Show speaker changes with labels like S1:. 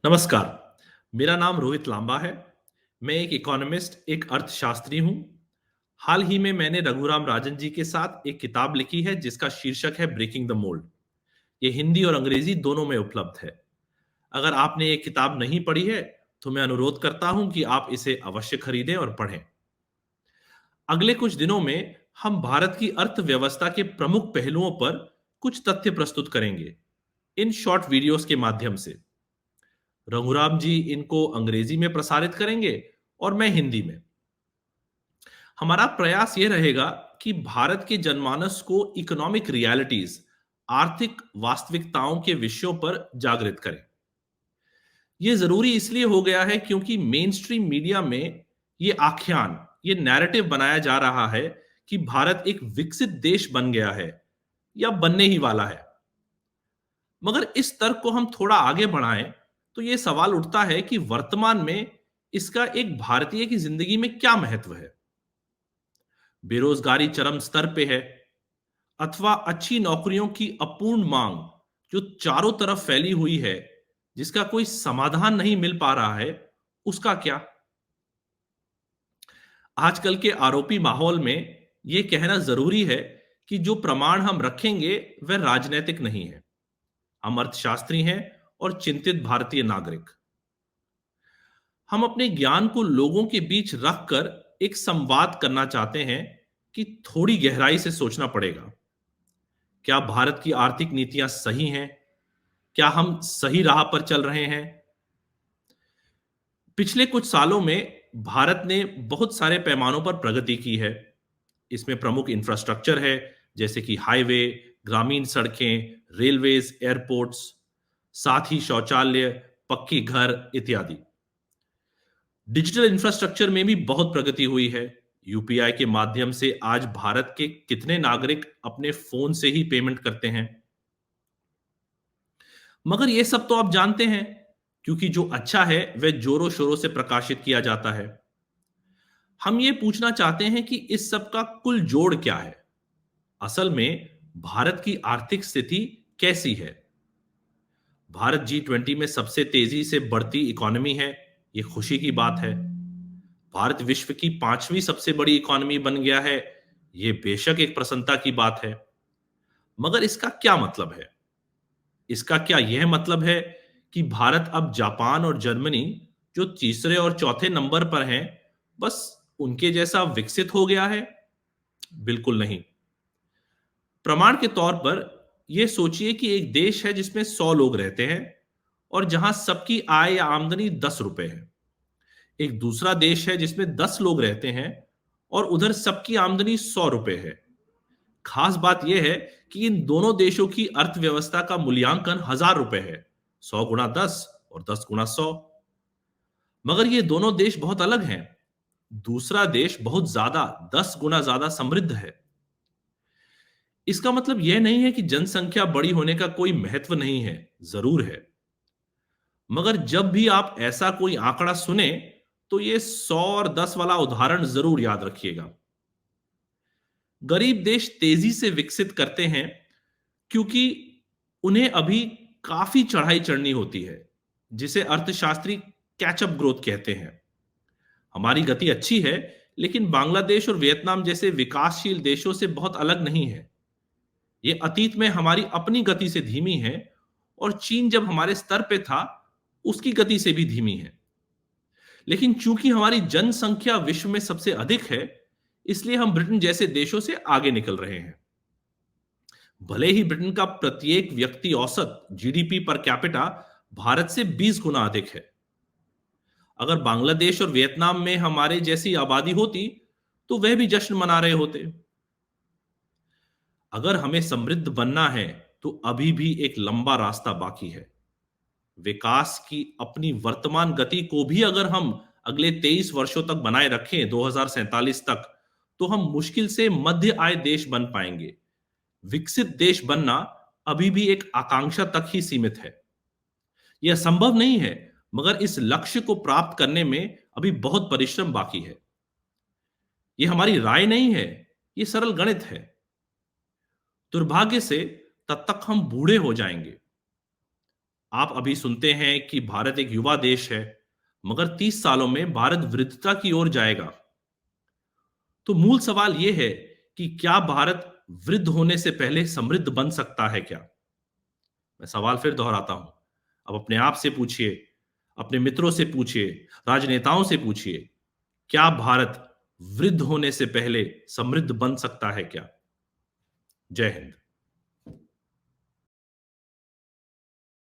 S1: नमस्कार, मेरा नाम रोहित लांबा है। मैं एक इकोनॉमिस्ट, एक अर्थशास्त्री हूँ। हाल ही में मैंने रघुराम राजन जी के साथ एक किताब लिखी है जिसका शीर्षक है ब्रेकिंग द मोल्ड। ये हिंदी और अंग्रेजी दोनों में उपलब्ध है। अगर आपने ये किताब नहीं पढ़ी है, तो मैं अनुरोध करता हूँ कि आप इसे अवश्य खरीदें और पढ़ें। अगले कुछ दिनों में हम भारत की अर्थव्यवस्था के प्रमुख पहलुओं पर कुछ तथ्य प्रस्तुत करेंगे, इन शॉर्ट वीडियोस के माध्यम से। रघुराम जी इनको अंग्रेजी में प्रसारित करेंगे और मैं हिंदी में। हमारा प्रयास यह रहेगा कि भारत के जनमानस को इकोनॉमिक रियलिटीज, आर्थिक वास्तविकताओं के विषयों पर जागृत करें। यह जरूरी इसलिए हो गया है क्योंकि मेन स्ट्रीम मीडिया में ये नैरेटिव बनाया जा रहा है कि भारत एक विकसित देश बन गया है या बनने ही वाला है। मगर इस तर्क को हम थोड़ा आगे बढ़ाएं तो यह सवाल उठता है कि वर्तमान में इसका एक भारतीय की जिंदगी में क्या महत्व है। बेरोजगारी चरम स्तर पे है, अथवा अच्छी नौकरियों की अपूर्ण मांग जो चारों तरफ फैली हुई है, जिसका कोई समाधान नहीं मिल पा रहा है, उसका क्या। आजकल के आरोपी माहौल में यह कहना जरूरी है कि जो प्रमाण हम रखेंगे वह राजनीतिक नहीं है। हम अर्थशास्त्री हैं और चिंतित भारतीय नागरिक। हम अपने ज्ञान को लोगों के बीच रखकर एक संवाद करना चाहते हैं कि थोड़ी गहराई से सोचना पड़ेगा। क्या भारत की आर्थिक नीतियां सही हैं? क्या हम सही राह पर चल रहे हैं? पिछले कुछ सालों में भारत ने बहुत सारे पैमानों पर प्रगति की है। इसमें प्रमुख इंफ्रास्ट्रक्चर है, जैसे कि हाईवे, ग्रामीण सड़कें, रेलवेज, एयरपोर्ट्स, साथ ही शौचालय, पक्की घर इत्यादि। डिजिटल इंफ्रास्ट्रक्चर में भी बहुत प्रगति हुई है। यूपीआई के माध्यम से आज भारत के कितने नागरिक अपने फोन से ही पेमेंट करते हैं। मगर यह सब तो आप जानते हैं, क्योंकि जो अच्छा है वह जोरों शोरों से प्रकाशित किया जाता है। हम ये पूछना चाहते हैं कि इस सब का कुल जोड़ क्या है। असल में भारत की आर्थिक स्थिति कैसी है। भारत G20 में सबसे तेजी से बढ़ती इकोनॉमी है, यह खुशी की बात है। भारत विश्व की पांचवी सबसे बड़ी इकोनॉमी बन गया है, यह बेशक एक प्रसन्नता की बात है। मगर इसका क्या मतलब है? इसका क्या यह मतलब है कि भारत अब जापान और जर्मनी, जो तीसरे और चौथे नंबर पर हैं, बस उनके जैसा विकसित हो गया है? बिल्कुल नहीं। प्रमाण के तौर पर यह सोचिए कि एक देश है जिसमें 100 लोग रहते हैं और जहां सबकी आय या आमदनी 10 रुपए है। एक दूसरा देश है जिसमें 10 लोग रहते हैं और उधर सबकी आमदनी 100 रुपए है। खास बात यह है कि इन दोनों देशों की अर्थव्यवस्था का मूल्यांकन 1,000 रुपए है, 100 गुणा 10 और 10 गुणा 100। मगर ये दोनों देश बहुत अलग हैं। दूसरा देश बहुत ज्यादा, 10 गुना ज्यादा समृद्ध है। इसका मतलब यह नहीं है कि जनसंख्या बड़ी होने का कोई महत्व नहीं है, जरूर है। मगर जब भी आप ऐसा कोई आंकड़ा सुने, तो ये 100 और 10 वाला उदाहरण जरूर याद रखिएगा। गरीब देश तेजी से विकसित करते हैं क्योंकि उन्हें अभी काफी चढ़ाई चढ़नी होती है, जिसे अर्थशास्त्री कैचअप ग्रोथ कहते हैं। हमारी गति अच्छी है, लेकिन बांग्लादेश और वियतनाम जैसे विकासशील देशों से बहुत अलग नहीं है। ये अतीत में हमारी अपनी गति से धीमी है, और चीन जब हमारे स्तर पे था, उसकी गति से भी धीमी है। लेकिन चूंकि हमारी जनसंख्या विश्व में सबसे अधिक है, इसलिए हम ब्रिटेन जैसे देशों से आगे निकल रहे हैं। भले ही ब्रिटेन का प्रत्येक व्यक्ति औसत जीडीपी पर कैपिटा भारत से 20 गुना अधिक है। अगर बांग्लादेश और वियतनाम में हमारे जैसी आबादी होती, तो वह भी जश्न मना रहे होते। अगर हमें समृद्ध बनना है, तो अभी भी एक लंबा रास्ता बाकी है। विकास की अपनी वर्तमान गति को भी अगर हम अगले 23 वर्षों तक बनाए रखें, 2047 तक, तो हम मुश्किल से मध्य आय देश बन पाएंगे। विकसित देश बनना अभी भी एक आकांक्षा तक ही सीमित है। यह संभव नहीं है, मगर इस लक्ष्य को प्राप्त करने में अभी बहुत परिश्रम बाकी है। यह हमारी राय नहीं है, यह सरल गणित है। दुर्भाग्य से तब तक हम बूढ़े हो जाएंगे। आप अभी सुनते हैं कि भारत एक युवा देश है, मगर 30 सालों में भारत वृद्धता की ओर जाएगा। तो मूल सवाल यह है कि क्या भारत वृद्ध होने से पहले समृद्ध बन सकता है क्या? मैं सवाल फिर दोहराता हूं। अब अपने आप से पूछिए, अपने मित्रों से पूछिए, राजनेताओं से पूछिए, क्या भारत वृद्ध होने से पहले समृद्ध बन सकता है क्या? जय हिंद।